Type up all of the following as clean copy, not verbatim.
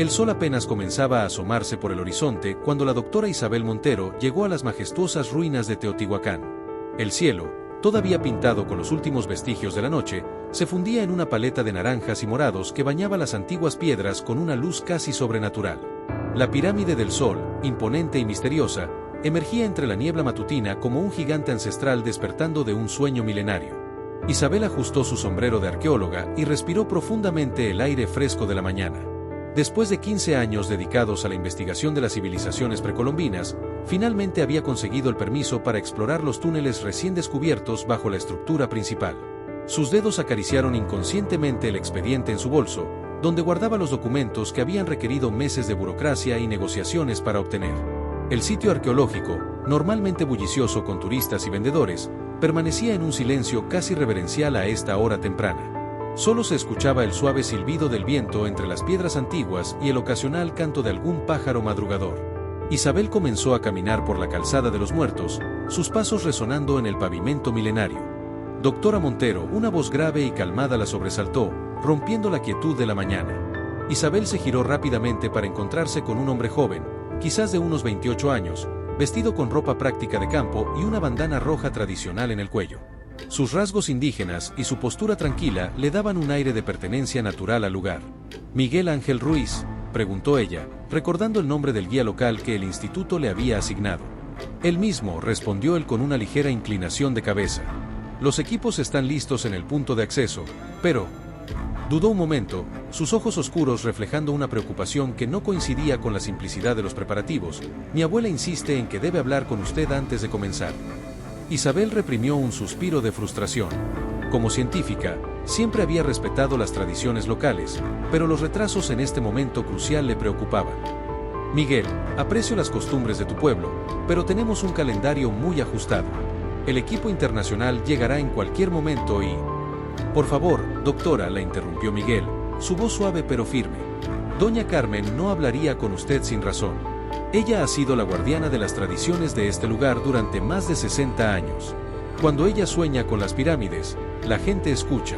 El sol apenas comenzaba a asomarse por el horizonte cuando la doctora Isabel Montero llegó a las majestuosas ruinas de Teotihuacán. El cielo, todavía pintado con los últimos vestigios de la noche, se fundía en una paleta de naranjas y morados que bañaba las antiguas piedras con una luz casi sobrenatural. La pirámide del Sol, imponente y misteriosa, emergía entre la niebla matutina como un gigante ancestral despertando de un sueño milenario. Isabel ajustó su sombrero de arqueóloga y respiró profundamente el aire fresco de la mañana. Después de 15 años dedicados a la investigación de las civilizaciones precolombinas, finalmente había conseguido el permiso para explorar los túneles recién descubiertos bajo la estructura principal. Sus dedos acariciaron inconscientemente el expediente en su bolso, donde guardaba los documentos que habían requerido meses de burocracia y negociaciones para obtener. El sitio arqueológico, normalmente bullicioso con turistas y vendedores, permanecía en un silencio casi reverencial a esta hora temprana. Solo se escuchaba el suave silbido del viento entre las piedras antiguas y el ocasional canto de algún pájaro madrugador. Isabel comenzó a caminar por la calzada de los muertos, sus pasos resonando en el pavimento milenario. Doctora Montero, una voz grave y calmada la sobresaltó, rompiendo la quietud de la mañana. Isabel se giró rápidamente para encontrarse con un hombre joven, quizás de unos 28 años, vestido con ropa práctica de campo y una bandana roja tradicional en el cuello. Sus rasgos indígenas y su postura tranquila le daban un aire de pertenencia natural al lugar. «¿Miguel Ángel Ruiz?», preguntó ella, recordando el nombre del guía local que el instituto le había asignado. «Él mismo», respondió él con una ligera inclinación de cabeza. «Los equipos están listos en el punto de acceso, pero…». Dudó un momento, sus ojos oscuros reflejando una preocupación que no coincidía con la simplicidad de los preparativos. «Mi abuela insiste en que debe hablar con usted antes de comenzar». Isabel reprimió un suspiro de frustración. Como científica, siempre había respetado las tradiciones locales, pero los retrasos en este momento crucial le preocupaban. «Miguel, aprecio las costumbres de tu pueblo, pero tenemos un calendario muy ajustado. El equipo internacional llegará en cualquier momento y…». «Por favor, doctora», la interrumpió Miguel, su voz suave pero firme. «Doña Carmen no hablaría con usted sin razón. Ella ha sido la guardiana de las tradiciones de este lugar durante más de 60 años. Cuando ella sueña con las pirámides, la gente escucha».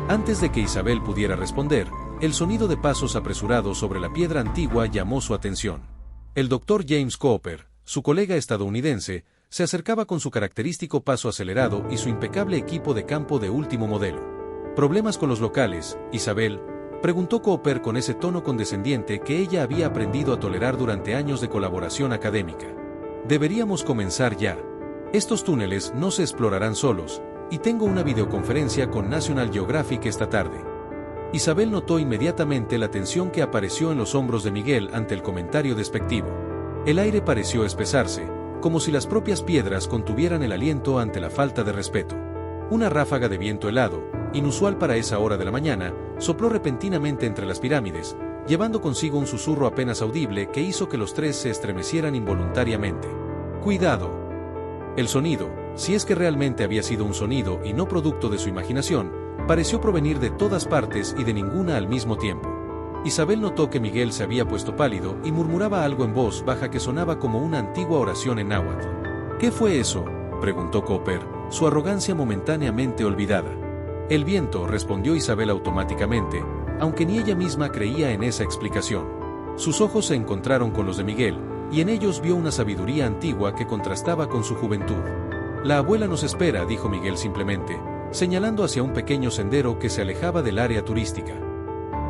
Antes de que Isabel pudiera responder, el sonido de pasos apresurados sobre la piedra antigua llamó su atención. El doctor James Cooper, su colega estadounidense, se acercaba con su característico paso acelerado y su impecable equipo de campo de último modelo. «¿Problemas con los locales, Isabel?», preguntó Cooper con ese tono condescendiente que ella había aprendido a tolerar durante años de colaboración académica. «Deberíamos comenzar ya. Estos túneles no se explorarán solos, y tengo una videoconferencia con National Geographic esta tarde». Isabel notó inmediatamente la tensión que apareció en los hombros de Miguel ante el comentario despectivo. El aire pareció espesarse, como si las propias piedras contuvieran el aliento ante la falta de respeto. Una ráfaga de viento helado, inusual para esa hora de la mañana, sopló repentinamente entre las pirámides, llevando consigo un susurro apenas audible que hizo que los tres se estremecieran involuntariamente. «Cuidado». El sonido, si es que realmente había sido un sonido y no producto de su imaginación, pareció provenir de todas partes y de ninguna al mismo tiempo. Isabel notó que Miguel se había puesto pálido y murmuraba algo en voz baja que sonaba como una antigua oración en náhuatl. «¿Qué fue eso?», preguntó Cooper, su arrogancia momentáneamente olvidada. «El viento», respondió Isabel automáticamente, aunque ni ella misma creía en esa explicación. Sus ojos se encontraron con los de Miguel, y en ellos vio una sabiduría antigua que contrastaba con su juventud. «La abuela nos espera», dijo Miguel simplemente, señalando hacia un pequeño sendero que se alejaba del área turística.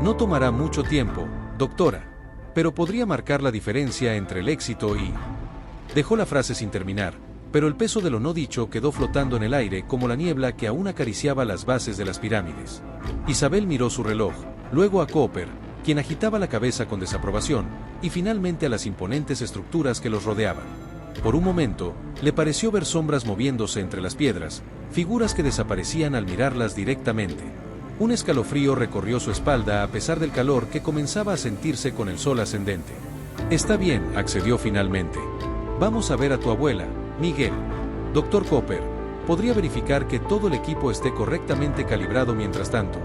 «No tomará mucho tiempo, doctora, pero podría marcar la diferencia entre el éxito y…». Dejó la frase sin terminar, pero el peso de lo no dicho quedó flotando en el aire como la niebla que aún acariciaba las bases de las pirámides. Isabel miró su reloj, luego a Cooper, quien agitaba la cabeza con desaprobación, y finalmente a las imponentes estructuras que los rodeaban. Por un momento, le pareció ver sombras moviéndose entre las piedras, figuras que desaparecían al mirarlas directamente. Un escalofrío recorrió su espalda a pesar del calor que comenzaba a sentirse con el sol ascendente. «Está bien», accedió finalmente. «Vamos a ver a tu abuela, Miguel. Doctor Cooper, ¿podría verificar que todo el equipo esté correctamente calibrado mientras tanto?»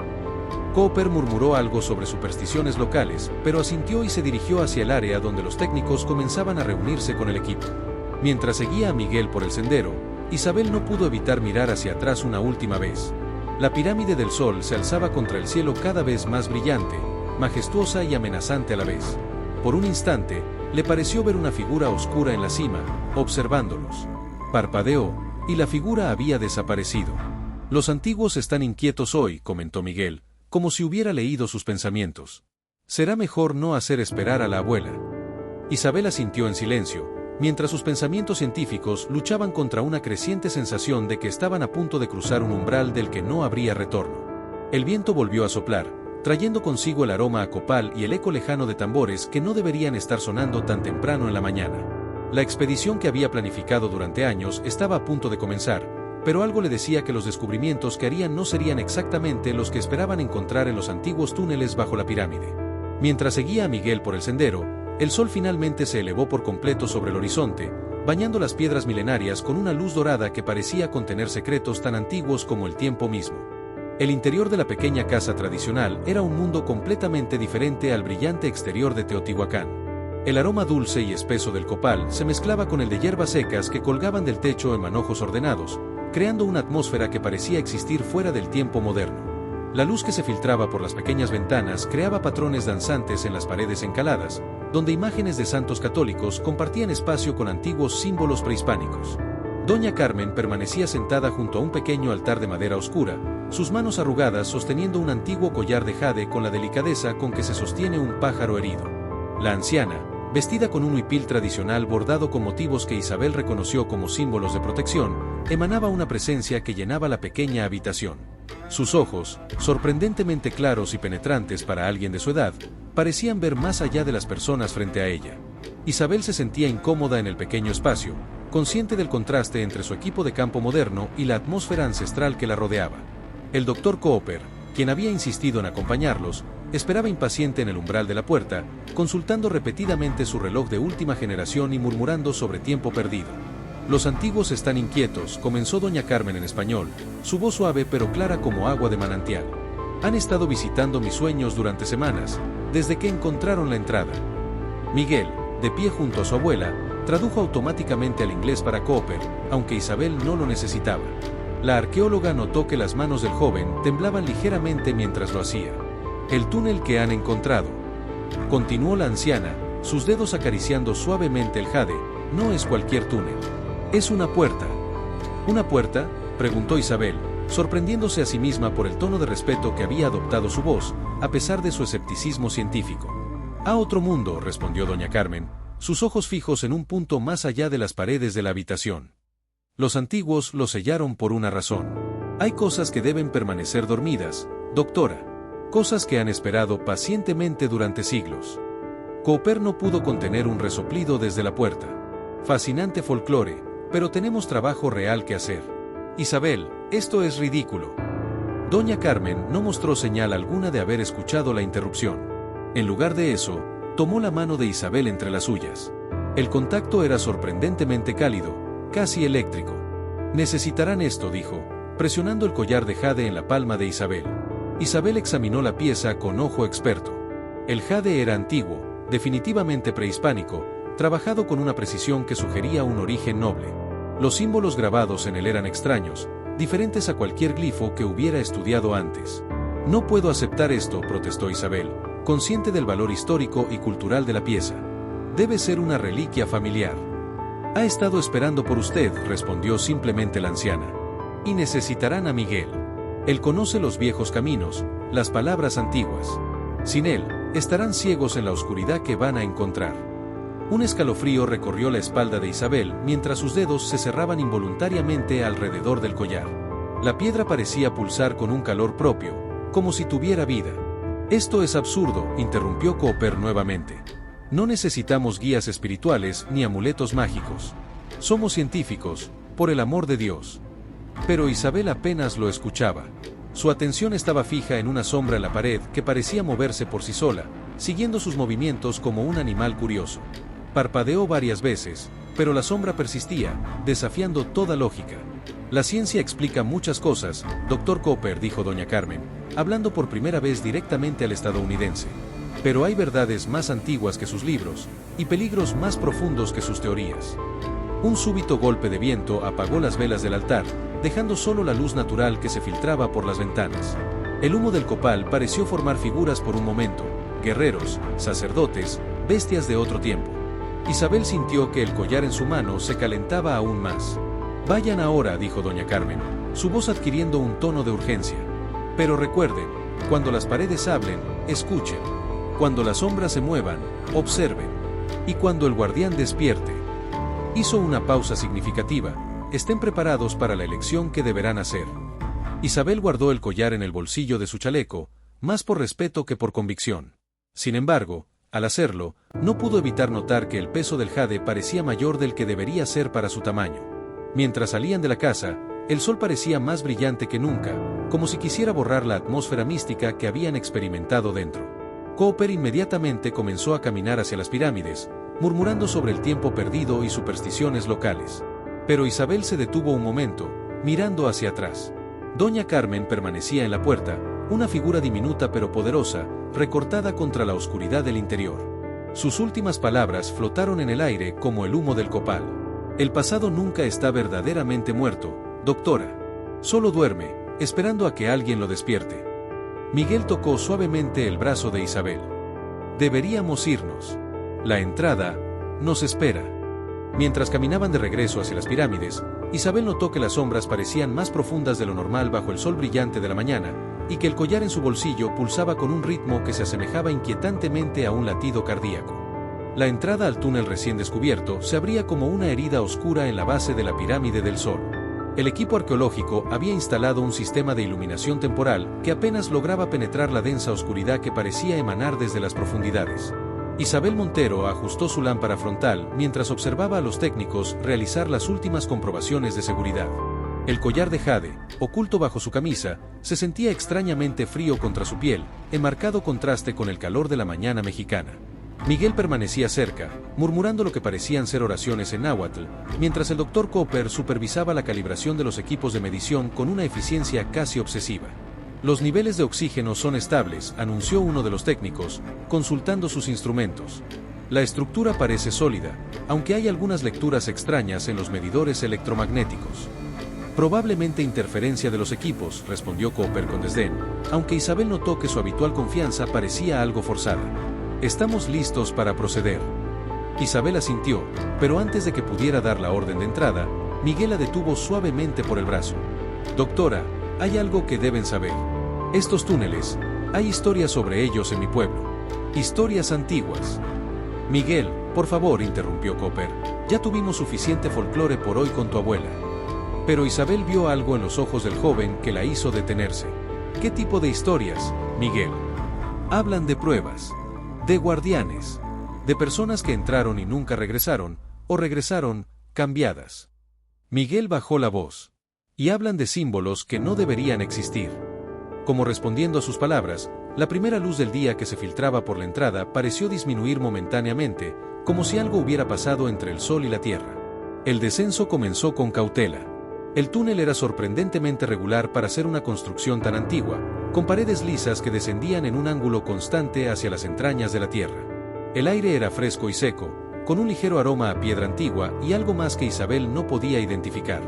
Cooper murmuró algo sobre supersticiones locales, pero asintió y se dirigió hacia el área donde los técnicos comenzaban a reunirse con el equipo. Mientras seguía a Miguel por el sendero, Isabel no pudo evitar mirar hacia atrás una última vez. La pirámide del Sol se alzaba contra el cielo cada vez más brillante, majestuosa y amenazante a la vez. Por un instante, le pareció ver una figura oscura en la cima, observándolos. Parpadeó, y la figura había desaparecido. Los antiguos están inquietos hoy, comentó Miguel, como si hubiera leído sus pensamientos. Será mejor no hacer esperar a la abuela. Isabel asintió en silencio, mientras sus pensamientos científicos luchaban contra una creciente sensación de que estaban a punto de cruzar un umbral del que no habría retorno. El viento volvió a soplar, trayendo consigo el aroma a copal y el eco lejano de tambores que no deberían estar sonando tan temprano en la mañana. La expedición que había planificado durante años estaba a punto de comenzar, pero algo le decía que los descubrimientos que harían no serían exactamente los que esperaban encontrar en los antiguos túneles bajo la pirámide. Mientras seguía a Miguel por el sendero, el sol finalmente se elevó por completo sobre el horizonte, bañando las piedras milenarias con una luz dorada que parecía contener secretos tan antiguos como el tiempo mismo. El interior de la pequeña casa tradicional era un mundo completamente diferente al brillante exterior de Teotihuacán. El aroma dulce y espeso del copal se mezclaba con el de hierbas secas que colgaban del techo en manojos ordenados, creando una atmósfera que parecía existir fuera del tiempo moderno. La luz que se filtraba por las pequeñas ventanas creaba patrones danzantes en las paredes encaladas, donde imágenes de santos católicos compartían espacio con antiguos símbolos prehispánicos. Doña Carmen permanecía sentada junto a un pequeño altar de madera oscura, sus manos arrugadas sosteniendo un antiguo collar de jade con la delicadeza con que se sostiene un pájaro herido. La anciana, vestida con un huipil tradicional bordado con motivos que Isabel reconoció como símbolos de protección, emanaba una presencia que llenaba la pequeña habitación. Sus ojos, sorprendentemente claros y penetrantes para alguien de su edad, parecían ver más allá de las personas frente a ella. Isabel se sentía incómoda en el pequeño espacio, consciente del contraste entre su equipo de campo moderno y la atmósfera ancestral que la rodeaba. El Dr. Cooper, quien había insistido en acompañarlos, esperaba impaciente en el umbral de la puerta, consultando repetidamente su reloj de última generación y murmurando sobre tiempo perdido. Los antiguos están inquietos, comenzó doña Carmen en español, su voz suave pero clara como agua de manantial. Han estado visitando mis sueños durante semanas, desde que encontraron la entrada. Miguel, de pie junto a su abuela, tradujo automáticamente al inglés para Cooper, aunque Isabel no lo necesitaba. La arqueóloga notó que las manos del joven temblaban ligeramente mientras lo hacía. El túnel que han encontrado, continuó la anciana, sus dedos acariciando suavemente el jade, no es cualquier túnel. Es una puerta. ¿Una puerta?, preguntó Isabel, sorprendiéndose a sí misma por el tono de respeto que había adoptado su voz, a pesar de su escepticismo científico. A otro mundo, respondió doña Carmen, sus ojos fijos en un punto más allá de las paredes de la habitación. Los antiguos lo sellaron por una razón. Hay cosas que deben permanecer dormidas, doctora. Cosas que han esperado pacientemente durante siglos. Cooper no pudo contener un resoplido desde la puerta. Fascinante folclore, pero tenemos trabajo real que hacer. Isabel, esto es ridículo. Doña Carmen no mostró señal alguna de haber escuchado la interrupción. En lugar de eso, tomó la mano de Isabel entre las suyas. El contacto era sorprendentemente cálido, casi eléctrico. Necesitarán esto, dijo, presionando el collar de jade en la palma de Isabel. Isabel examinó la pieza con ojo experto. El jade era antiguo, definitivamente prehispánico, trabajado con una precisión que sugería un origen noble. Los símbolos grabados en él eran extraños, diferentes a cualquier glifo que hubiera estudiado antes. No puedo aceptar esto, protestó Isabel, consciente del valor histórico y cultural de la pieza. Debe ser una reliquia familiar. Ha estado esperando por usted, respondió simplemente la anciana. Y necesitarán a Miguel. Él conoce los viejos caminos, las palabras antiguas. Sin él, estarán ciegos en la oscuridad que van a encontrar. Un escalofrío recorrió la espalda de Isabel mientras sus dedos se cerraban involuntariamente alrededor del collar. La piedra parecía pulsar con un calor propio, como si tuviera vida. Esto es absurdo, interrumpió Cooper nuevamente. No necesitamos guías espirituales ni amuletos mágicos. Somos científicos, por el amor de Dios. Pero Isabel apenas lo escuchaba. Su atención estaba fija en una sombra en la pared que parecía moverse por sí sola, siguiendo sus movimientos como un animal curioso. Parpadeó varias veces, pero la sombra persistía, desafiando toda lógica. La ciencia explica muchas cosas, Dr. Cooper, dijo doña Carmen, hablando por primera vez directamente al estadounidense. Pero hay verdades más antiguas que sus libros, y peligros más profundos que sus teorías. Un súbito golpe de viento apagó las velas del altar, dejando solo la luz natural que se filtraba por las ventanas. El humo del copal pareció formar figuras por un momento, guerreros, sacerdotes, bestias de otro tiempo. Isabel sintió que el collar en su mano se calentaba aún más. «Vayan ahora», dijo doña Carmen, su voz adquiriendo un tono de urgencia. «Pero recuerden, cuando las paredes hablen, escuchen. Cuando las sombras se muevan, observen. Y cuando el guardián despierte». Hizo una pausa significativa. «Estén preparados para la elección que deberán hacer». Isabel guardó el collar en el bolsillo de su chaleco, más por respeto que por convicción. Sin embargo, al hacerlo, no pudo evitar notar que el peso del jade parecía mayor del que debería ser para su tamaño. Mientras salían de la casa, el sol parecía más brillante que nunca, como si quisiera borrar la atmósfera mística que habían experimentado dentro. Cooper inmediatamente comenzó a caminar hacia las pirámides, murmurando sobre el tiempo perdido y supersticiones locales. Pero Isabel se detuvo un momento, mirando hacia atrás. Doña Carmen permanecía en la puerta, una figura diminuta pero poderosa, recortada contra la oscuridad del interior. Sus últimas palabras flotaron en el aire como el humo del copal. «El pasado nunca está verdaderamente muerto, doctora. Solo duerme, esperando a que alguien lo despierte». Miguel tocó suavemente el brazo de Isabel. «Deberíamos irnos. La entrada nos espera». Mientras caminaban de regreso hacia las pirámides, Isabel notó que las sombras parecían más profundas de lo normal bajo el sol brillante de la mañana, y que el collar en su bolsillo pulsaba con un ritmo que se asemejaba inquietantemente a un latido cardíaco. La entrada al túnel recién descubierto se abría como una herida oscura en la base de la pirámide del Sol. El equipo arqueológico había instalado un sistema de iluminación temporal que apenas lograba penetrar la densa oscuridad que parecía emanar desde las profundidades. Isabel Montero ajustó su lámpara frontal mientras observaba a los técnicos realizar las últimas comprobaciones de seguridad. El collar de jade, oculto bajo su camisa, se sentía extrañamente frío contra su piel, en marcado contraste con el calor de la mañana mexicana. Miguel permanecía cerca, murmurando lo que parecían ser oraciones en náhuatl, mientras el Dr. Cooper supervisaba la calibración de los equipos de medición con una eficiencia casi obsesiva. «Los niveles de oxígeno son estables», anunció uno de los técnicos, consultando sus instrumentos. «La estructura parece sólida, aunque hay algunas lecturas extrañas en los medidores electromagnéticos». «Probablemente interferencia de los equipos», respondió Cooper con desdén, aunque Isabel notó que su habitual confianza parecía algo forzada. «Estamos listos para proceder». Isabel asintió, pero antes de que pudiera dar la orden de entrada, Miguel la detuvo suavemente por el brazo. «Doctora, hay algo que deben saber. Estos túneles, hay historias sobre ellos en mi pueblo. Historias antiguas». «Miguel, por favor», interrumpió Cooper, «ya tuvimos suficiente folclore por hoy con tu abuela». Pero Isabel vio algo en los ojos del joven que la hizo detenerse. «¿Qué tipo de historias, Miguel?» «Hablan de pruebas, de guardianes, de personas que entraron y nunca regresaron, o regresaron, cambiadas». Miguel bajó la voz. «Y hablan de símbolos que no deberían existir». Como respondiendo a sus palabras, la primera luz del día que se filtraba por la entrada pareció disminuir momentáneamente, como si algo hubiera pasado entre el sol y la tierra. El descenso comenzó con cautela. El túnel era sorprendentemente regular para ser una construcción tan antigua, con paredes lisas que descendían en un ángulo constante hacia las entrañas de la tierra. El aire era fresco y seco, con un ligero aroma a piedra antigua y algo más que Isabel no podía identificar.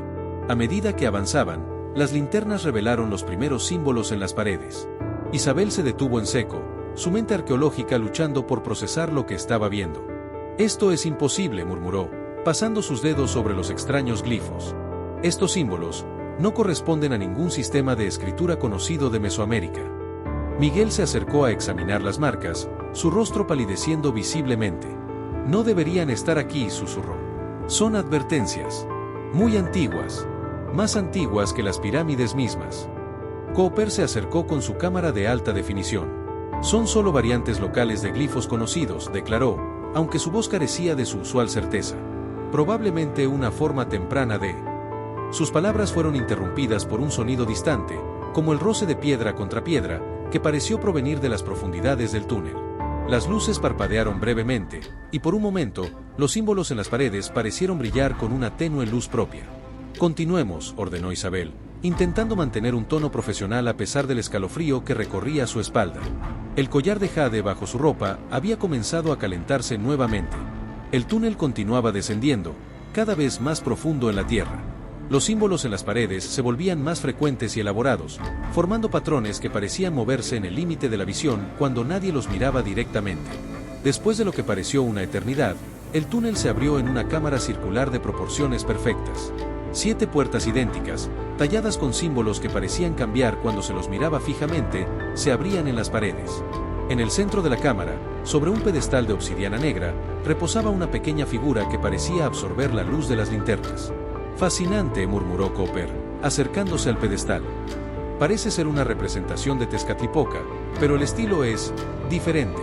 A medida que avanzaban, las linternas revelaron los primeros símbolos en las paredes. Isabel se detuvo en seco, su mente arqueológica luchando por procesar lo que estaba viendo. «Esto es imposible», murmuró, pasando sus dedos sobre los extraños glifos. «Estos símbolos no corresponden a ningún sistema de escritura conocido de Mesoamérica». Miguel se acercó a examinar las marcas, su rostro palideciendo visiblemente. «No deberían estar aquí», susurró. «Son advertencias. Muy antiguas. Más antiguas que las pirámides mismas». Cooper se acercó con su cámara de alta definición. «Son solo variantes locales de glifos conocidos», declaró, aunque su voz carecía de su usual certeza. «Probablemente una forma temprana de...». Sus palabras fueron interrumpidas por un sonido distante, como el roce de piedra contra piedra, que pareció provenir de las profundidades del túnel. Las luces parpadearon brevemente, y por un momento, los símbolos en las paredes parecieron brillar con una tenue luz propia. «Continuemos», ordenó Isabel, intentando mantener un tono profesional a pesar del escalofrío que recorría su espalda. El collar de jade bajo su ropa había comenzado a calentarse nuevamente. El túnel continuaba descendiendo, cada vez más profundo en la tierra. Los símbolos en las paredes se volvían más frecuentes y elaborados, formando patrones que parecían moverse en el límite de la visión cuando nadie los miraba directamente. Después de lo que pareció una eternidad, el túnel se abrió en una cámara circular de proporciones perfectas. 7 puertas idénticas, talladas con símbolos que parecían cambiar cuando se los miraba fijamente, se abrían en las paredes. En el centro de la cámara, sobre un pedestal de obsidiana negra, reposaba una pequeña figura que parecía absorber la luz de las linternas. «Fascinante», murmuró Cooper, acercándose al pedestal. «Parece ser una representación de Tezcatlipoca, pero el estilo es diferente».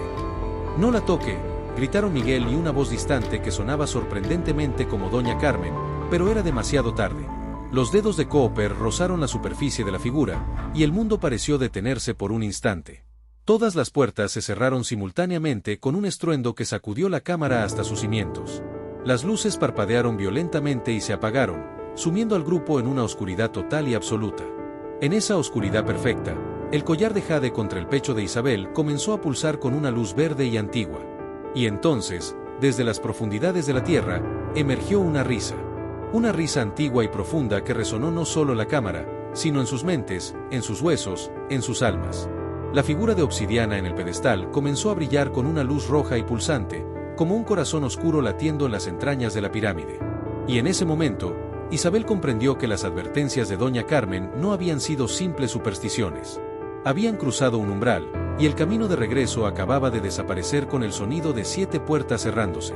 «No la toque», gritaron Miguel y una voz distante que sonaba sorprendentemente como Doña Carmen, pero era demasiado tarde. Los dedos de Cooper rozaron la superficie de la figura, y el mundo pareció detenerse por un instante. Todas las puertas se cerraron simultáneamente con un estruendo que sacudió la cámara hasta sus cimientos. Las luces parpadearon violentamente y se apagaron, sumiendo al grupo en una oscuridad total y absoluta. En esa oscuridad perfecta, el collar de jade contra el pecho de Isabel comenzó a pulsar con una luz verde y antigua. Y entonces, desde las profundidades de la tierra, emergió una risa. Una risa antigua y profunda que resonó no solo en la cámara, sino en sus mentes, en sus huesos, en sus almas. La figura de obsidiana en el pedestal comenzó a brillar con una luz roja y pulsante, como un corazón oscuro latiendo en las entrañas de la pirámide. Y en ese momento, Isabel comprendió que las advertencias de Doña Carmen no habían sido simples supersticiones. Habían cruzado un umbral, y el camino de regreso acababa de desaparecer con el sonido de 7 puertas cerrándose.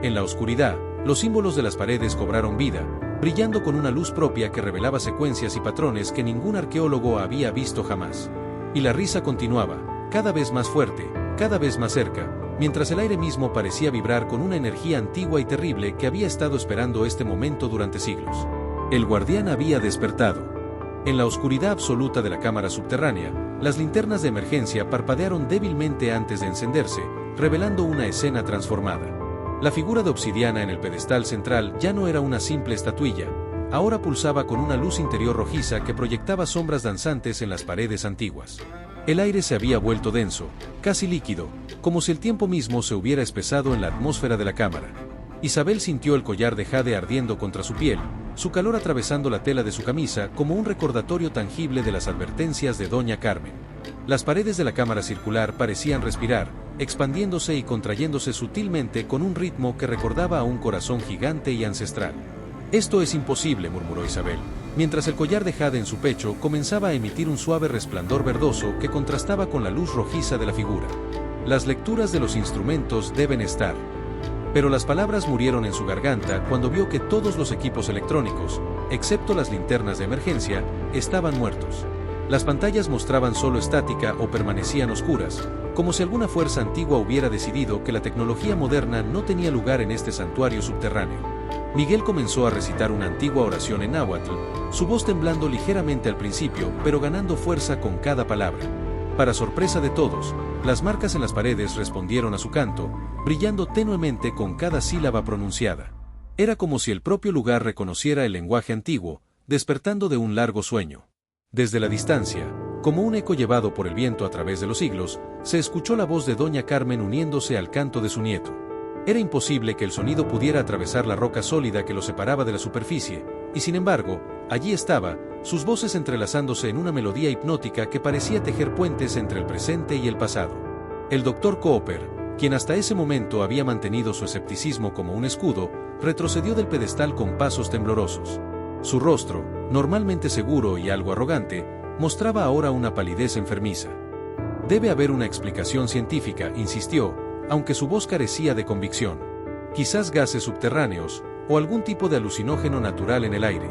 En la oscuridad, los símbolos de las paredes cobraron vida, brillando con una luz propia que revelaba secuencias y patrones que ningún arqueólogo había visto jamás. Y la risa continuaba, cada vez más fuerte, cada vez más cerca, mientras el aire mismo parecía vibrar con una energía antigua y terrible que había estado esperando este momento durante siglos. El guardián había despertado. En la oscuridad absoluta de la cámara subterránea, las linternas de emergencia parpadearon débilmente antes de encenderse, revelando una escena transformada. La figura de obsidiana en el pedestal central ya no era una simple estatuilla, ahora pulsaba con una luz interior rojiza que proyectaba sombras danzantes en las paredes antiguas. El aire se había vuelto denso, casi líquido, como si el tiempo mismo se hubiera espesado en la atmósfera de la cámara. Isabel sintió el collar de jade ardiendo contra su piel, su calor atravesando la tela de su camisa como un recordatorio tangible de las advertencias de Doña Carmen. Las paredes de la cámara circular parecían respirar, expandiéndose y contrayéndose sutilmente con un ritmo que recordaba a un corazón gigante y ancestral. «Esto es imposible», murmuró Isabel, mientras el collar de jade en su pecho comenzaba a emitir un suave resplandor verdoso que contrastaba con la luz rojiza de la figura. «Las lecturas de los instrumentos deben estar». Pero las palabras murieron en su garganta cuando vio que todos los equipos electrónicos, excepto las linternas de emergencia, estaban muertos. Las pantallas mostraban solo estática o permanecían oscuras, como si alguna fuerza antigua hubiera decidido que la tecnología moderna no tenía lugar en este santuario subterráneo. Miguel comenzó a recitar una antigua oración en náhuatl, su voz temblando ligeramente al principio, pero ganando fuerza con cada palabra. Para sorpresa de todos, las marcas en las paredes respondieron a su canto, brillando tenuemente con cada sílaba pronunciada. Era como si el propio lugar reconociera el lenguaje antiguo, despertando de un largo sueño. Desde la distancia, como un eco llevado por el viento a través de los siglos, se escuchó la voz de Doña Carmen uniéndose al canto de su nieto. Era imposible que el sonido pudiera atravesar la roca sólida que lo separaba de la superficie, y sin embargo, allí estaba, sus voces entrelazándose en una melodía hipnótica que parecía tejer puentes entre el presente y el pasado. El Dr. Cooper, quien hasta ese momento había mantenido su escepticismo como un escudo, retrocedió del pedestal con pasos temblorosos. Su rostro, normalmente seguro y algo arrogante, mostraba ahora una palidez enfermiza. «Debe haber una explicación científica», insistió, aunque su voz carecía de convicción. «Quizás gases subterráneos, o algún tipo de alucinógeno natural en el aire».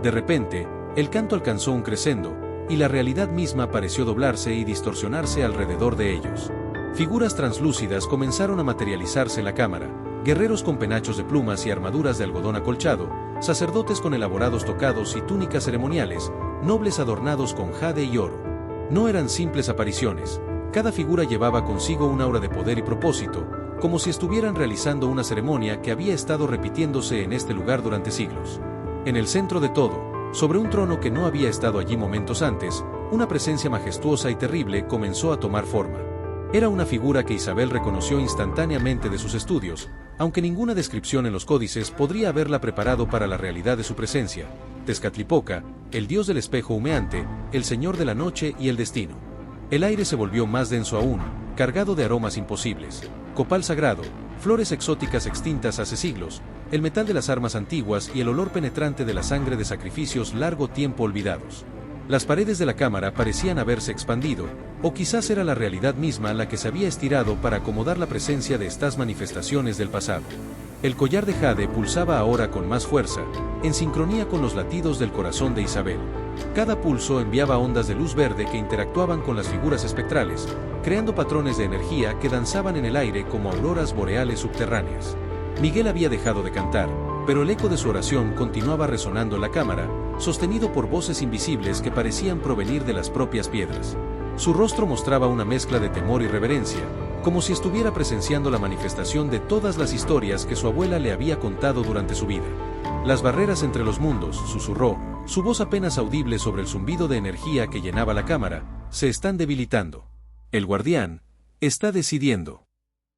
De repente, el canto alcanzó un crescendo, y la realidad misma pareció doblarse y distorsionarse alrededor de ellos. Figuras translúcidas comenzaron a materializarse en la cámara, guerreros con penachos de plumas y armaduras de algodón acolchado, sacerdotes con elaborados tocados y túnicas ceremoniales, nobles adornados con jade y oro. No eran simples apariciones, cada figura llevaba consigo un aura de poder y propósito, como si estuvieran realizando una ceremonia que había estado repitiéndose en este lugar durante siglos. En el centro de todo, sobre un trono que no había estado allí momentos antes, una presencia majestuosa y terrible comenzó a tomar forma. Era una figura que Isabel reconoció instantáneamente de sus estudios, aunque ninguna descripción en los códices podría haberla preparado para la realidad de su presencia: Tezcatlipoca, el dios del espejo humeante, el señor de la noche y el destino. El aire se volvió más denso aún, cargado de aromas imposibles: copal sagrado, flores exóticas extintas hace siglos, el metal de las armas antiguas y el olor penetrante de la sangre de sacrificios largo tiempo olvidados. Las paredes de la cámara parecían haberse expandido, o quizás era la realidad misma la que se había estirado para acomodar la presencia de estas manifestaciones del pasado. El collar de jade pulsaba ahora con más fuerza, en sincronía con los latidos del corazón de Isabel. Cada pulso enviaba ondas de luz verde que interactuaban con las figuras espectrales, creando patrones de energía que danzaban en el aire como auroras boreales subterráneas. Miguel había dejado de cantar, pero el eco de su oración continuaba resonando en la cámara, sostenido por voces invisibles que parecían provenir de las propias piedras. Su rostro mostraba una mezcla de temor y reverencia, como si estuviera presenciando la manifestación de todas las historias que su abuela le había contado durante su vida. Las barreras entre los mundos, susurró, su voz apenas audible sobre el zumbido de energía que llenaba la cámara, se están debilitando. El guardián está decidiendo.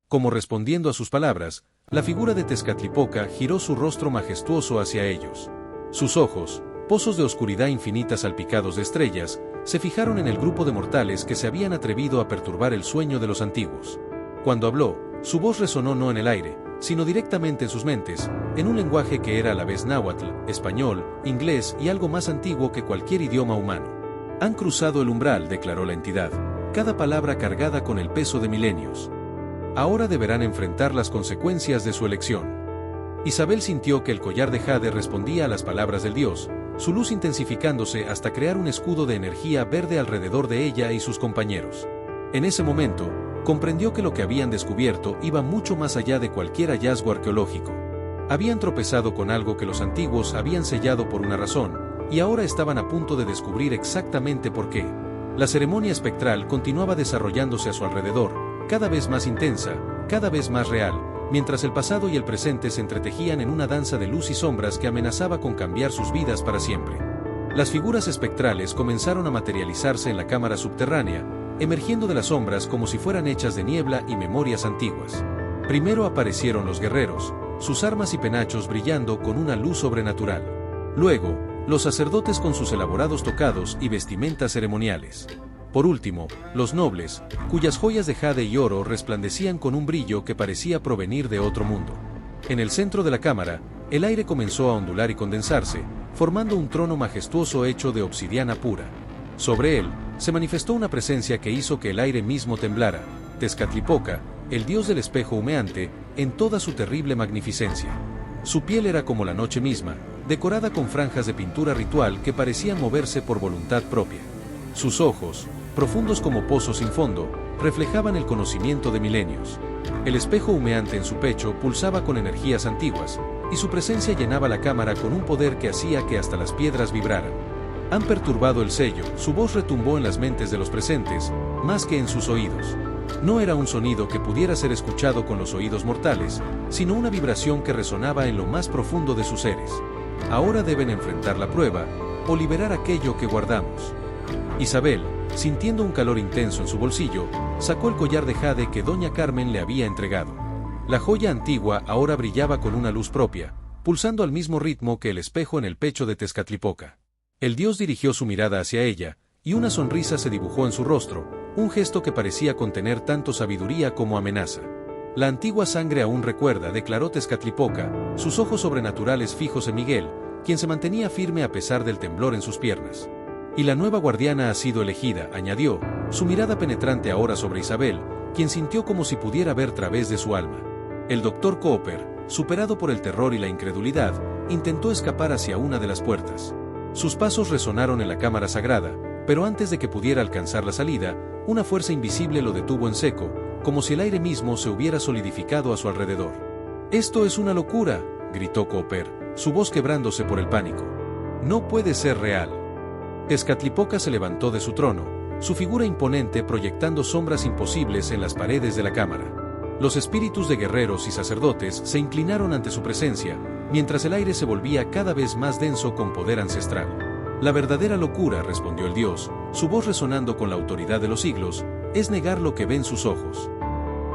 Como respondiendo a sus palabras, la figura de Tezcatlipoca giró su rostro majestuoso hacia ellos. Sus ojos, pozos de oscuridad infinita salpicados de estrellas, se fijaron en el grupo de mortales que se habían atrevido a perturbar el sueño de los antiguos. Cuando habló, su voz resonó no en el aire, sino directamente en sus mentes, en un lenguaje que era a la vez náhuatl, español, inglés y algo más antiguo que cualquier idioma humano. Han cruzado el umbral, declaró la entidad, cada palabra cargada con el peso de milenios. Ahora deberán enfrentar las consecuencias de su elección. Isabel sintió que el collar de jade respondía a las palabras del dios, su luz intensificándose hasta crear un escudo de energía verde alrededor de ella y sus compañeros. En ese momento, comprendió que lo que habían descubierto iba mucho más allá de cualquier hallazgo arqueológico. Habían tropezado con algo que los antiguos habían sellado por una razón, y ahora estaban a punto de descubrir exactamente por qué. La ceremonia espectral continuaba desarrollándose a su alrededor, cada vez más intensa, cada vez más real, mientras el pasado y el presente se entretejían en una danza de luz y sombras que amenazaba con cambiar sus vidas para siempre. Las figuras espectrales comenzaron a materializarse en la cámara subterránea, emergiendo de las sombras como si fueran hechas de niebla y memorias antiguas. Primero aparecieron los guerreros, sus armas y penachos brillando con una luz sobrenatural. Luego, los sacerdotes con sus elaborados tocados y vestimentas ceremoniales. Por último, los nobles, cuyas joyas de jade y oro resplandecían con un brillo que parecía provenir de otro mundo. En el centro de la cámara, el aire comenzó a ondular y condensarse, formando un trono majestuoso hecho de obsidiana pura. Sobre él, se manifestó una presencia que hizo que el aire mismo temblara: Tezcatlipoca, el dios del espejo humeante, en toda su terrible magnificencia. Su piel era como la noche misma, decorada con franjas de pintura ritual que parecían moverse por voluntad propia. Sus ojos, profundos como pozos sin fondo, reflejaban el conocimiento de milenios. El espejo humeante en su pecho pulsaba con energías antiguas, y su presencia llenaba la cámara con un poder que hacía que hasta las piedras vibraran. Han perturbado el sello, su voz retumbó en las mentes de los presentes, más que en sus oídos. No era un sonido que pudiera ser escuchado con los oídos mortales, sino una vibración que resonaba en lo más profundo de sus seres. Ahora deben enfrentar la prueba, o liberar aquello que guardamos. Isabel, sintiendo un calor intenso en su bolsillo, sacó el collar de jade que doña Carmen le había entregado. La joya antigua ahora brillaba con una luz propia, pulsando al mismo ritmo que el espejo en el pecho de Tezcatlipoca. El dios dirigió su mirada hacia ella, y una sonrisa se dibujó en su rostro, un gesto que parecía contener tanto sabiduría como amenaza. La antigua sangre aún recuerda, declaró Tezcatlipoca, sus ojos sobrenaturales fijos en Miguel, quien se mantenía firme a pesar del temblor en sus piernas. Y la nueva guardiana ha sido elegida, añadió, su mirada penetrante ahora sobre Isabel, quien sintió como si pudiera ver a través de su alma. El doctor Cooper, superado por el terror y la incredulidad, intentó escapar hacia una de las puertas. Sus pasos resonaron en la cámara sagrada, pero antes de que pudiera alcanzar la salida, una fuerza invisible lo detuvo en seco, como si el aire mismo se hubiera solidificado a su alrededor. «¡Esto es una locura!», gritó Cooper, su voz quebrándose por el pánico. «No puede ser real». Tezcatlipoca se levantó de su trono, su figura imponente proyectando sombras imposibles en las paredes de la cámara. Los espíritus de guerreros y sacerdotes se inclinaron ante su presencia, mientras el aire se volvía cada vez más denso con poder ancestral. «La verdadera locura», respondió el dios, su voz resonando con la autoridad de los siglos, es negar lo que ven sus ojos.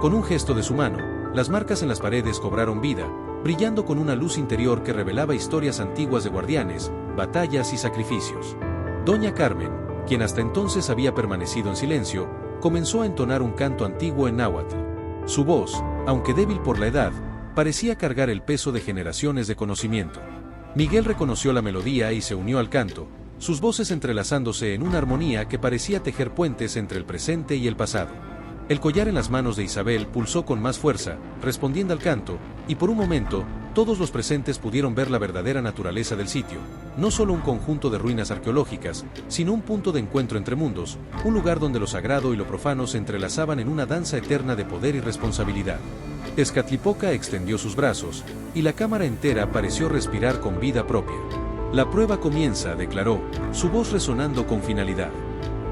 Con un gesto de su mano, las marcas en las paredes cobraron vida, brillando con una luz interior que revelaba historias antiguas de guardianes, batallas y sacrificios. Doña Carmen, quien hasta entonces había permanecido en silencio, comenzó a entonar un canto antiguo en náhuatl. Su voz, aunque débil por la edad, parecía cargar el peso de generaciones de conocimiento. Miguel reconoció la melodía y se unió al canto, sus voces entrelazándose en una armonía que parecía tejer puentes entre el presente y el pasado. El collar en las manos de Isabel pulsó con más fuerza, respondiendo al canto, y por un momento, todos los presentes pudieron ver la verdadera naturaleza del sitio, no solo un conjunto de ruinas arqueológicas, sino un punto de encuentro entre mundos, un lugar donde lo sagrado y lo profano se entrelazaban en una danza eterna de poder y responsabilidad. Tezcatlipoca extendió sus brazos, y la cámara entera pareció respirar con vida propia. La prueba comienza, declaró, su voz resonando con finalidad.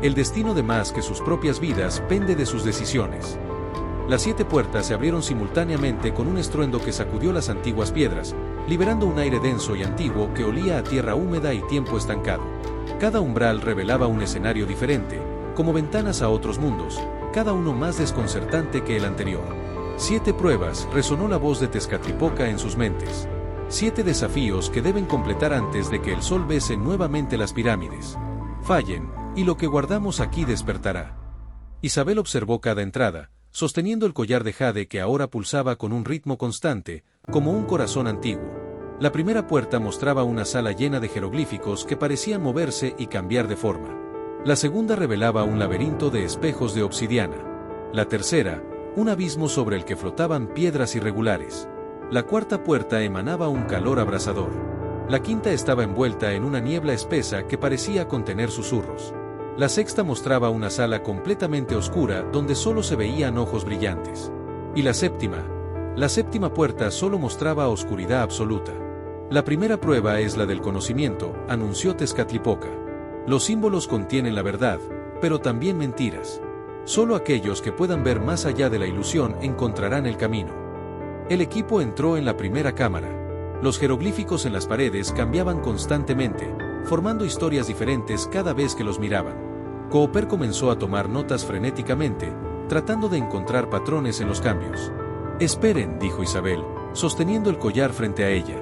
El destino de más que sus propias vidas pende de sus decisiones. Las 7 puertas se abrieron simultáneamente con un estruendo que sacudió las antiguas piedras, liberando un aire denso y antiguo que olía a tierra húmeda y tiempo estancado. Cada umbral revelaba un escenario diferente, como ventanas a otros mundos, cada uno más desconcertante que el anterior. 7 pruebas, resonó la voz de Tezcatlipoca en sus mentes. 7 desafíos que deben completar antes de que el sol bese nuevamente las pirámides. Fallen, y lo que guardamos aquí despertará. Isabel observó cada entrada, sosteniendo el collar de jade que ahora pulsaba con un ritmo constante, como un corazón antiguo. La primera puerta mostraba una sala llena de jeroglíficos que parecían moverse y cambiar de forma. La segunda revelaba un laberinto de espejos de obsidiana. La tercera, un abismo sobre el que flotaban piedras irregulares. La cuarta puerta emanaba un calor abrasador. La quinta estaba envuelta en una niebla espesa que parecía contener susurros. La sexta mostraba una sala completamente oscura donde solo se veían ojos brillantes. Y la séptima puerta solo mostraba oscuridad absoluta. La primera prueba es la del conocimiento, anunció Tezcatlipoca. Los símbolos contienen la verdad, pero también mentiras. Solo aquellos que puedan ver más allá de la ilusión encontrarán el camino. El equipo entró en la primera cámara. Los jeroglíficos en las paredes cambiaban constantemente, formando historias diferentes cada vez que los miraban. Cooper comenzó a tomar notas frenéticamente, tratando de encontrar patrones en los cambios. «Esperen», dijo Isabel, sosteniendo el collar frente a ella.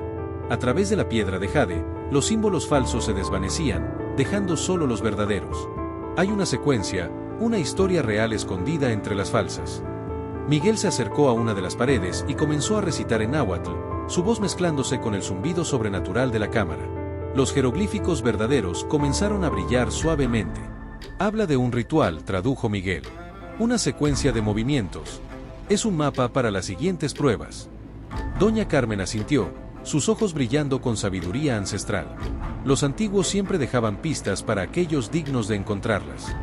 A través de la piedra de jade, los símbolos falsos se desvanecían, dejando solo los verdaderos. Hay una secuencia, una historia real escondida entre las falsas. Miguel se acercó a una de las paredes y comenzó a recitar en náhuatl, su voz mezclándose con el zumbido sobrenatural de la cámara. Los jeroglíficos verdaderos comenzaron a brillar suavemente. «Habla de un ritual», tradujo Miguel. «Una secuencia de movimientos. Es un mapa para las siguientes pruebas». Doña Carmen asintió, sus ojos brillando con sabiduría ancestral. Los antiguos siempre dejaban pistas para aquellos dignos de encontrarlas.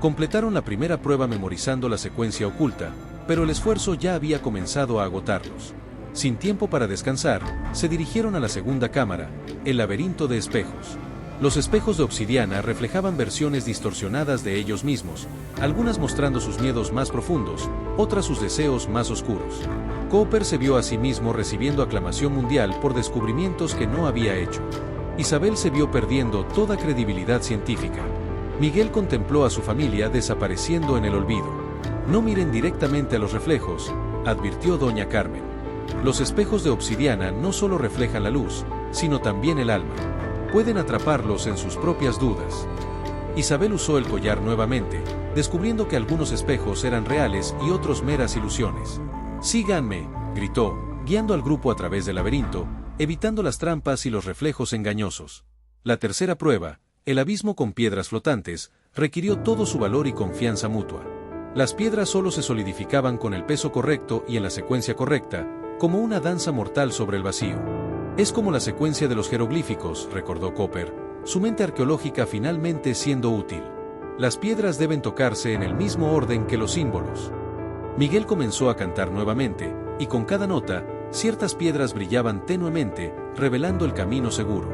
Completaron la primera prueba memorizando la secuencia oculta, pero el esfuerzo ya había comenzado a agotarlos. Sin tiempo para descansar, se dirigieron a la segunda cámara, el laberinto de espejos. Los espejos de obsidiana reflejaban versiones distorsionadas de ellos mismos, algunas mostrando sus miedos más profundos, otras sus deseos más oscuros. Cooper se vio a sí mismo recibiendo aclamación mundial por descubrimientos que no había hecho. Isabel se vio perdiendo toda credibilidad científica. Miguel contempló a su familia desapareciendo en el olvido. «No miren directamente a los reflejos», advirtió Doña Carmen. «Los espejos de obsidiana no solo reflejan la luz, sino también el alma. Pueden atraparlos en sus propias dudas». Isabel usó el collar nuevamente, descubriendo que algunos espejos eran reales y otros meras ilusiones. «Síganme», gritó, guiando al grupo a través del laberinto, evitando las trampas y los reflejos engañosos. La tercera prueba, el abismo con piedras flotantes, requirió todo su valor y confianza mutua. Las piedras solo se solidificaban con el peso correcto y en la secuencia correcta, como una danza mortal sobre el vacío. «Es como la secuencia de los jeroglíficos», recordó Cooper, su mente arqueológica finalmente siendo útil. «Las piedras deben tocarse en el mismo orden que los símbolos». Miguel comenzó a cantar nuevamente, y con cada nota, ciertas piedras brillaban tenuemente, revelando el camino seguro.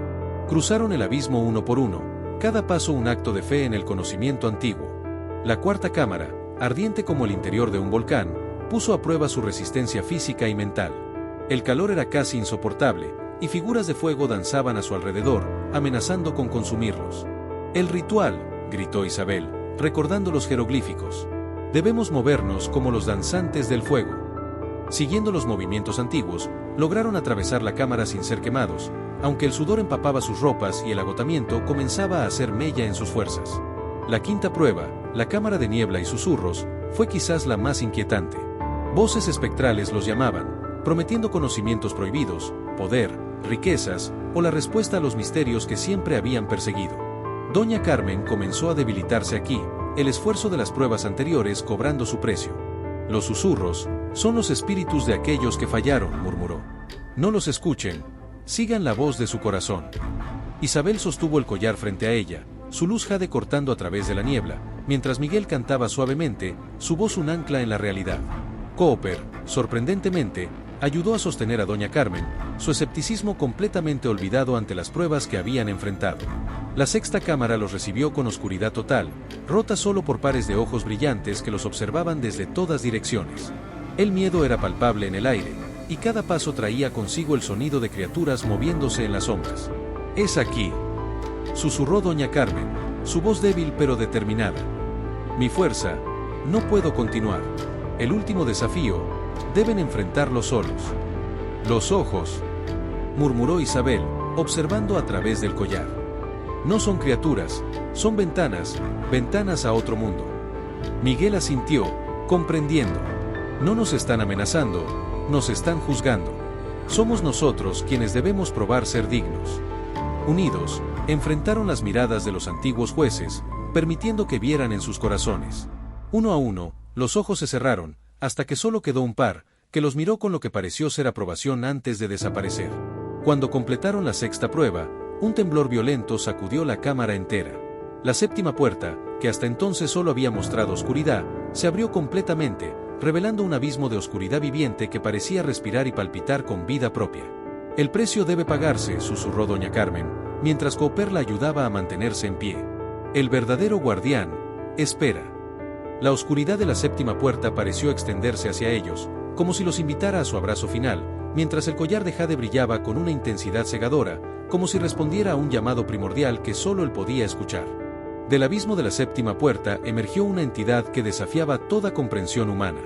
Cruzaron el abismo uno por uno, cada paso un acto de fe en el conocimiento antiguo. La cuarta cámara, ardiente como el interior de un volcán, puso a prueba su resistencia física y mental. El calor era casi insoportable, y figuras de fuego danzaban a su alrededor, amenazando con consumirlos. «El ritual», gritó Isabel, recordando los jeroglíficos. Debemos movernos como los danzantes del fuego. Siguiendo los movimientos antiguos, lograron atravesar la cámara sin ser quemados, aunque el sudor empapaba sus ropas y el agotamiento comenzaba a hacer mella en sus fuerzas. La quinta prueba, la cámara de niebla y susurros, fue quizás la más inquietante. Voces espectrales los llamaban, prometiendo conocimientos prohibidos, poder, riquezas, o la respuesta a los misterios que siempre habían perseguido. Doña Carmen comenzó a debilitarse aquí, el esfuerzo de las pruebas anteriores cobrando su precio. Los susurros son los espíritus de aquellos que fallaron, murmuró. No los escuchen, sigan la voz de su corazón. Isabel sostuvo el collar frente a ella, su luz jade cortando a través de la niebla, mientras Miguel cantaba suavemente, su voz un ancla en la realidad. Cooper, sorprendentemente, ayudó a sostener a Doña Carmen, su escepticismo completamente olvidado ante las pruebas que habían enfrentado. La sexta cámara los recibió con oscuridad total, rota solo por pares de ojos brillantes que los observaban desde todas direcciones. El miedo era palpable en el aire, y cada paso traía consigo el sonido de criaturas moviéndose en las sombras. «Es aquí», susurró Doña Carmen, su voz débil pero determinada. «Mi fuerza, no puedo continuar. El último desafío, deben enfrentarlo solos». «Los ojos», murmuró Isabel, observando a través del collar. «No son criaturas, son ventanas, ventanas a otro mundo». Miguel asintió, comprendiendo. «No nos están amenazando, nos están juzgando. Somos nosotros quienes debemos probar ser dignos». Unidos, enfrentaron las miradas de los antiguos jueces, permitiendo que vieran en sus corazones. Uno a uno, los ojos se cerraron, hasta que solo quedó un par, que los miró con lo que pareció ser aprobación antes de desaparecer. Cuando completaron la sexta prueba, un temblor violento sacudió la cámara entera. La séptima puerta, que hasta entonces solo había mostrado oscuridad, se abrió completamente, revelando un abismo de oscuridad viviente que parecía respirar y palpitar con vida propia. «El precio debe pagarse», susurró Doña Carmen, mientras Cooper la ayudaba a mantenerse en pie. «El verdadero guardián, espera». La oscuridad de la séptima puerta pareció extenderse hacia ellos, como si los invitara a su abrazo final, mientras el collar de jade brillaba con una intensidad cegadora, como si respondiera a un llamado primordial que solo él podía escuchar. Del abismo de la séptima puerta emergió una entidad que desafiaba toda comprensión humana.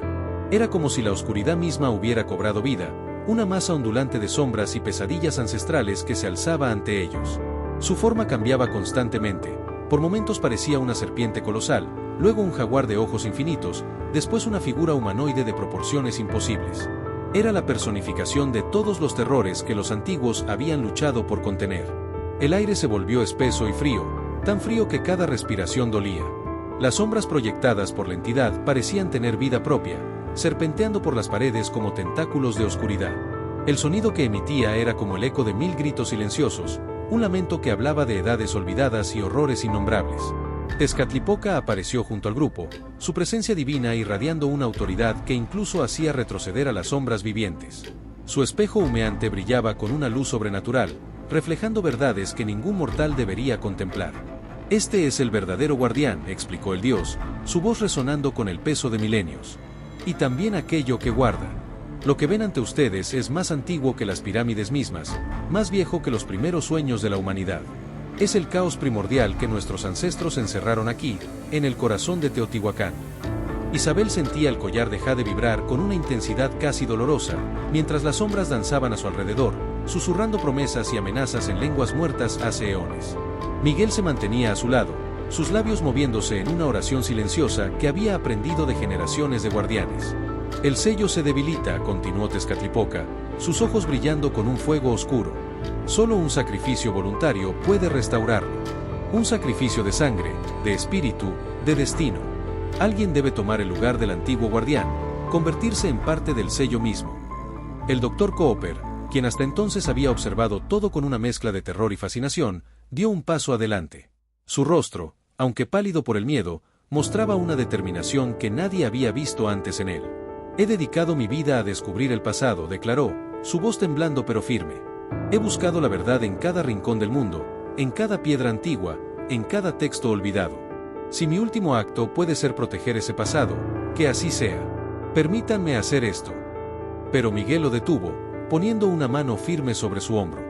Era como si la oscuridad misma hubiera cobrado vida, una masa ondulante de sombras y pesadillas ancestrales que se alzaba ante ellos. Su forma cambiaba constantemente, por momentos parecía una serpiente colosal, luego un jaguar de ojos infinitos, después una figura humanoide de proporciones imposibles. Era la personificación de todos los terrores que los antiguos habían luchado por contener. El aire se volvió espeso y frío, tan frío que cada respiración dolía. Las sombras proyectadas por la entidad parecían tener vida propia, serpenteando por las paredes como tentáculos de oscuridad. El sonido que emitía era como el eco de 1000 gritos silenciosos, un lamento que hablaba de edades olvidadas y horrores innombrables. Tezcatlipoca apareció junto al grupo, su presencia divina irradiando una autoridad que incluso hacía retroceder a las sombras vivientes. Su espejo humeante brillaba con una luz sobrenatural, reflejando verdades que ningún mortal debería contemplar. «Este es el verdadero guardián», explicó el dios, su voz resonando con el peso de milenios. «Y también aquello que guarda. Lo que ven ante ustedes es más antiguo que las pirámides mismas, más viejo que los primeros sueños de la humanidad. Es el caos primordial que nuestros ancestros encerraron aquí, en el corazón de Teotihuacán». Isabel sentía el collar de jade vibrar con una intensidad casi dolorosa, mientras las sombras danzaban a su alrededor, susurrando promesas y amenazas en lenguas muertas hace eones. Miguel se mantenía a su lado, sus labios moviéndose en una oración silenciosa que había aprendido de generaciones de guardianes. «El sello se debilita», continuó Tezcatlipoca, sus ojos brillando con un fuego oscuro. «Solo un sacrificio voluntario puede restaurarlo. Un sacrificio de sangre, de espíritu, de destino. Alguien debe tomar el lugar del antiguo guardián, convertirse en parte del sello mismo». El Dr. Cooper, quien hasta entonces había observado todo con una mezcla de terror y fascinación, dio un paso adelante. Su rostro, aunque pálido por el miedo, mostraba una determinación que nadie había visto antes en él. «He dedicado mi vida a descubrir el pasado», declaró, su voz temblando pero firme. «He buscado la verdad en cada rincón del mundo, en cada piedra antigua, en cada texto olvidado. Si mi último acto puede ser proteger ese pasado, que así sea. Permítanme hacer esto». Pero Miguel lo detuvo, poniendo una mano firme sobre su hombro.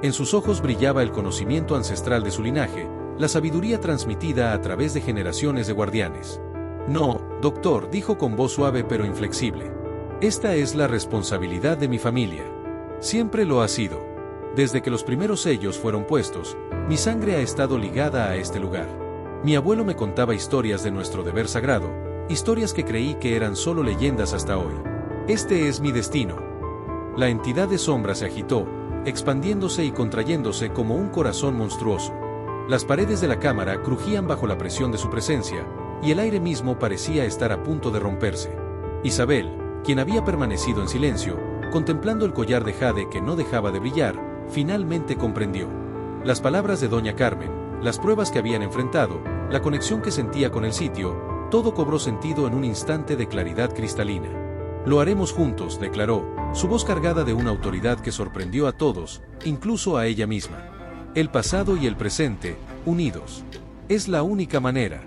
En sus ojos brillaba el conocimiento ancestral de su linaje, la sabiduría transmitida a través de generaciones de guardianes. No, doctor, dijo con voz suave pero inflexible. Esta es la responsabilidad de mi familia. Siempre lo ha sido. Desde que los primeros sellos fueron puestos, mi sangre ha estado ligada a este lugar. Mi abuelo me contaba historias de nuestro deber sagrado, historias que creí que eran solo leyendas hasta hoy. Este es mi destino. La entidad de sombra se agitó, expandiéndose y contrayéndose como un corazón monstruoso. Las paredes de la cámara crujían bajo la presión de su presencia, y el aire mismo parecía estar a punto de romperse. Isabel, quien había permanecido en silencio, contemplando el collar de jade que no dejaba de brillar, finalmente comprendió. Las palabras de doña Carmen, las pruebas que habían enfrentado, la conexión que sentía con el sitio, todo cobró sentido en un instante de claridad cristalina. Lo haremos juntos, declaró, su voz cargada de una autoridad que sorprendió a todos, incluso a ella misma. El pasado y el presente, unidos. Es la única manera.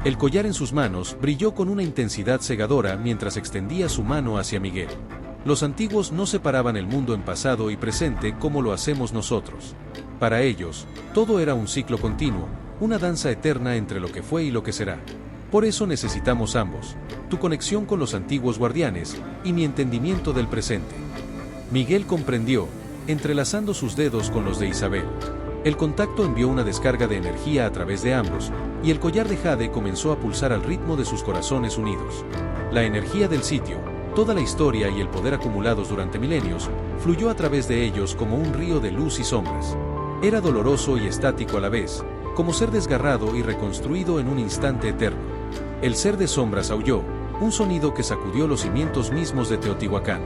El collar en sus manos brilló con una intensidad cegadora mientras extendía su mano hacia Miguel. Los antiguos no separaban el mundo en pasado y presente como lo hacemos nosotros. Para ellos, todo era un ciclo continuo, una danza eterna entre lo que fue y lo que será. Por eso necesitamos ambos, tu conexión con los antiguos guardianes y mi entendimiento del presente. Miguel comprendió, entrelazando sus dedos con los de Isabel. El contacto envió una descarga de energía a través de ambos, y el collar de jade comenzó a pulsar al ritmo de sus corazones unidos. La energía del sitio, toda la historia y el poder acumulados durante milenios, fluyó a través de ellos como un río de luz y sombras. Era doloroso y estático a la vez, como ser desgarrado y reconstruido en un instante eterno. El ser de sombras aulló, un sonido que sacudió los cimientos mismos de Teotihuacán.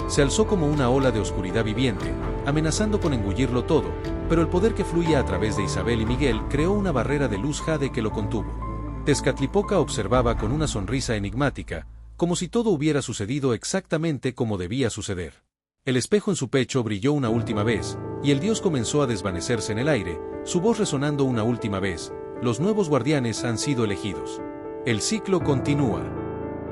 Se alzó como una ola de oscuridad viviente, amenazando con engullirlo todo, pero el poder que fluía a través de Isabel y Miguel creó una barrera de luz jade que lo contuvo. Tezcatlipoca observaba con una sonrisa enigmática, como si todo hubiera sucedido exactamente como debía suceder. El espejo en su pecho brilló una última vez, y el dios comenzó a desvanecerse en el aire, su voz resonando una última vez: los nuevos guardianes han sido elegidos. El ciclo continúa.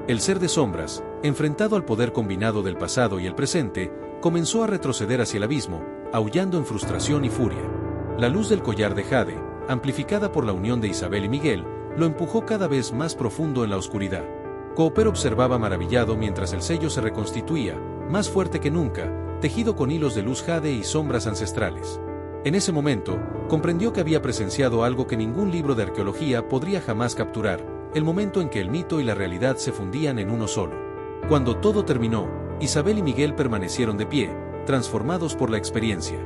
El ser de sombras, enfrentado al poder combinado del pasado y el presente, comenzó a retroceder hacia el abismo, aullando en frustración y furia. La luz del collar de jade, amplificada por la unión de Isabel y Miguel, lo empujó cada vez más profundo en la oscuridad. Cooper observaba maravillado mientras el sello se reconstituía, más fuerte que nunca, tejido con hilos de luz jade y sombras ancestrales. En ese momento, comprendió que había presenciado algo que ningún libro de arqueología podría jamás capturar, el momento en que el mito y la realidad se fundían en uno solo. Cuando todo terminó, Isabel y Miguel permanecieron de pie, transformados por la experiencia.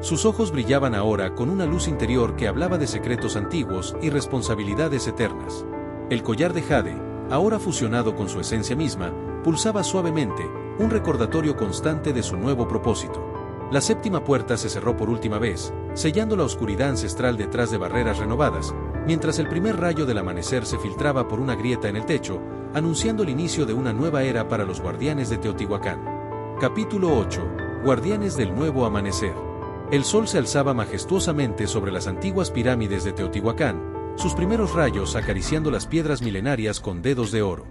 Sus ojos brillaban ahora con una luz interior que hablaba de secretos antiguos y responsabilidades eternas. El collar de jade, ahora fusionado con su esencia misma, pulsaba suavemente, un recordatorio constante de su nuevo propósito. La séptima puerta se cerró por última vez, sellando la oscuridad ancestral detrás de barreras renovadas, mientras el primer rayo del amanecer se filtraba por una grieta en el techo, anunciando el inicio de una nueva era para los guardianes de Teotihuacán. Capítulo 8. Guardianes del nuevo amanecer. El sol se alzaba majestuosamente sobre las antiguas pirámides de Teotihuacán, sus primeros rayos acariciando las piedras milenarias con dedos de oro.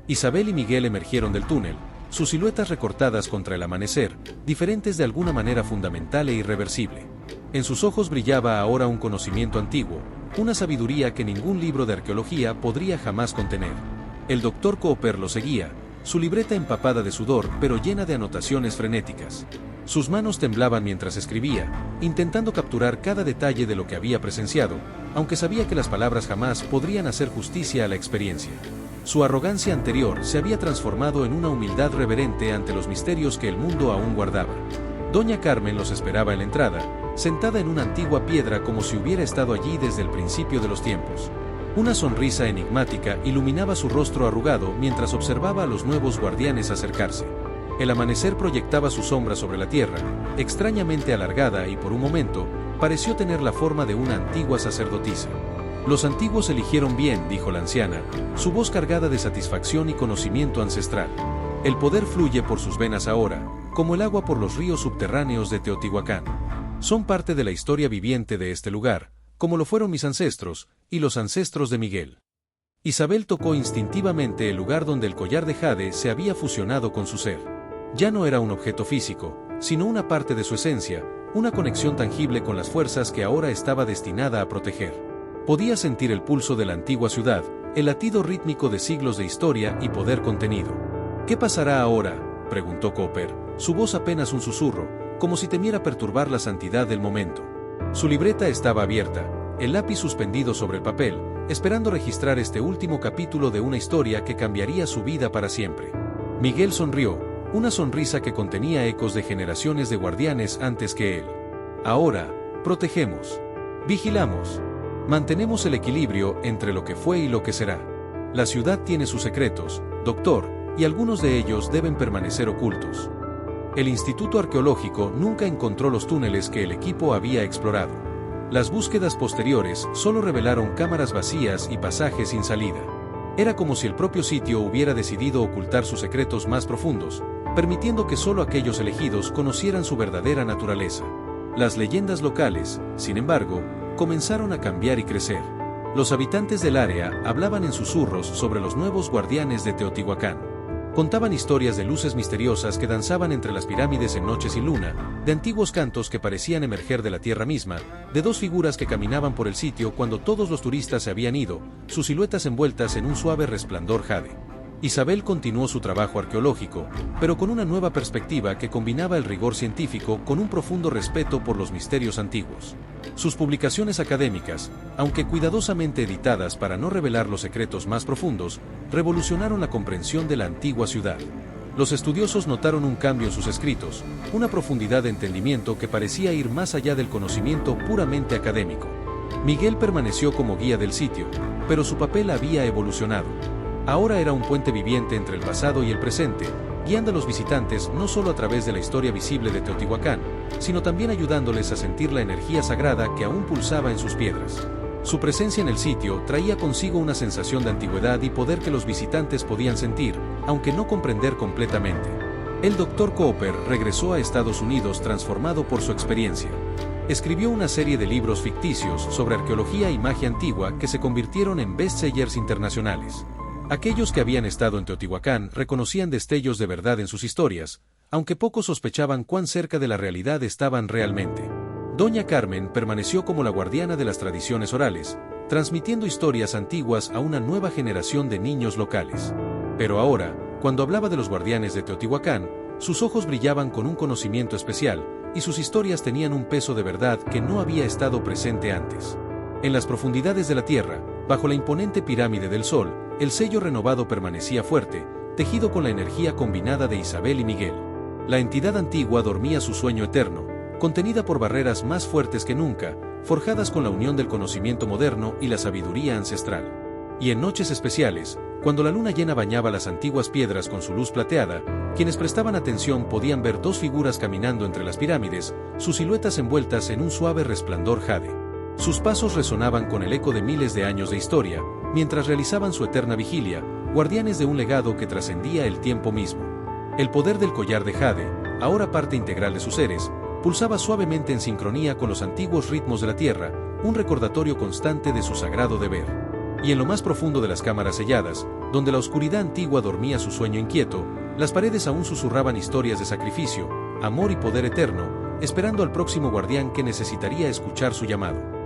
Isabel y Miguel emergieron del túnel, sus siluetas recortadas contra el amanecer, diferentes de alguna manera fundamental e irreversible. En sus ojos brillaba ahora un conocimiento antiguo, una sabiduría que ningún libro de arqueología podría jamás contener. El doctor Cooper lo seguía, su libreta empapada de sudor pero llena de anotaciones frenéticas. Sus manos temblaban mientras escribía, intentando capturar cada detalle de lo que había presenciado, aunque sabía que las palabras jamás podrían hacer justicia a la experiencia. Su arrogancia anterior se había transformado en una humildad reverente ante los misterios que el mundo aún guardaba. Doña Carmen los esperaba en la entrada, sentada en una antigua piedra como si hubiera estado allí desde el principio de los tiempos. Una sonrisa enigmática iluminaba su rostro arrugado mientras observaba a los nuevos guardianes acercarse. El amanecer proyectaba su sombra sobre la tierra, extrañamente alargada y por un momento, pareció tener la forma de una antigua sacerdotisa. Los antiguos eligieron bien, dijo la anciana, su voz cargada de satisfacción y conocimiento ancestral. El poder fluye por sus venas ahora, como el agua por los ríos subterráneos de Teotihuacán. Son parte de la historia viviente de este lugar, como lo fueron mis ancestros, y los ancestros de Miguel. Isabel tocó instintivamente el lugar donde el collar de jade se había fusionado con su ser. Ya no era un objeto físico, sino una parte de su esencia, una conexión tangible con las fuerzas que ahora estaba destinada a proteger. Podía sentir el pulso de la antigua ciudad, el latido rítmico de siglos de historia y poder contenido. ¿Qué pasará ahora?, preguntó Cooper, su voz apenas un susurro, como si temiera perturbar la santidad del momento. Su libreta estaba abierta, el lápiz suspendido sobre el papel, esperando registrar este último capítulo de una historia que cambiaría su vida para siempre. Miguel sonrió, una sonrisa que contenía ecos de generaciones de guardianes antes que él. Ahora, protegemos. Vigilamos. Mantenemos el equilibrio entre lo que fue y lo que será. La ciudad tiene sus secretos, doctor, y algunos de ellos deben permanecer ocultos. El Instituto Arqueológico nunca encontró los túneles que el equipo había explorado. Las búsquedas posteriores solo revelaron cámaras vacías y pasajes sin salida. Era como si el propio sitio hubiera decidido ocultar sus secretos más profundos, permitiendo que solo aquellos elegidos conocieran su verdadera naturaleza. Las leyendas locales, sin embargo, comenzaron a cambiar y crecer. Los habitantes del área hablaban en susurros sobre los nuevos guardianes de Teotihuacán. Contaban historias de luces misteriosas que danzaban entre las pirámides en noches sin luna, de antiguos cantos que parecían emerger de la tierra misma, de dos figuras que caminaban por el sitio cuando todos los turistas se habían ido, sus siluetas envueltas en un suave resplandor jade. Isabel continuó su trabajo arqueológico, pero con una nueva perspectiva que combinaba el rigor científico con un profundo respeto por los misterios antiguos. Sus publicaciones académicas, aunque cuidadosamente editadas para no revelar los secretos más profundos, revolucionaron la comprensión de la antigua ciudad. Los estudiosos notaron un cambio en sus escritos, una profundidad de entendimiento que parecía ir más allá del conocimiento puramente académico. Miguel permaneció como guía del sitio, pero su papel había evolucionado. Ahora era un puente viviente entre el pasado y el presente, guiando a los visitantes no solo a través de la historia visible de Teotihuacán, sino también ayudándoles a sentir la energía sagrada que aún pulsaba en sus piedras. Su presencia en el sitio traía consigo una sensación de antigüedad y poder que los visitantes podían sentir, aunque no comprender completamente. El Dr. Cooper regresó a Estados Unidos transformado por su experiencia. Escribió una serie de libros ficticios sobre arqueología y magia antigua que se convirtieron en bestsellers internacionales. Aquellos que habían estado en Teotihuacán reconocían destellos de verdad en sus historias, aunque pocos sospechaban cuán cerca de la realidad estaban realmente. Doña Carmen permaneció como la guardiana de las tradiciones orales, transmitiendo historias antiguas a una nueva generación de niños locales. Pero ahora, cuando hablaba de los guardianes de Teotihuacán, sus ojos brillaban con un conocimiento especial, y sus historias tenían un peso de verdad que no había estado presente antes. En las profundidades de la tierra, bajo la imponente pirámide del Sol, el sello renovado permanecía fuerte, tejido con la energía combinada de Isabel y Miguel. La entidad antigua dormía su sueño eterno, contenida por barreras más fuertes que nunca, forjadas con la unión del conocimiento moderno y la sabiduría ancestral. Y en noches especiales, cuando la luna llena bañaba las antiguas piedras con su luz plateada, quienes prestaban atención podían ver dos figuras caminando entre las pirámides, sus siluetas envueltas en un suave resplandor jade. Sus pasos resonaban con el eco de miles de años de historia, mientras realizaban su eterna vigilia, guardianes de un legado que trascendía el tiempo mismo. El poder del collar de jade, ahora parte integral de sus seres, pulsaba suavemente en sincronía con los antiguos ritmos de la tierra, un recordatorio constante de su sagrado deber. Y en lo más profundo de las cámaras selladas, donde la oscuridad antigua dormía su sueño inquieto, las paredes aún susurraban historias de sacrificio, amor y poder eterno, esperando al próximo guardián que necesitaría escuchar su llamado.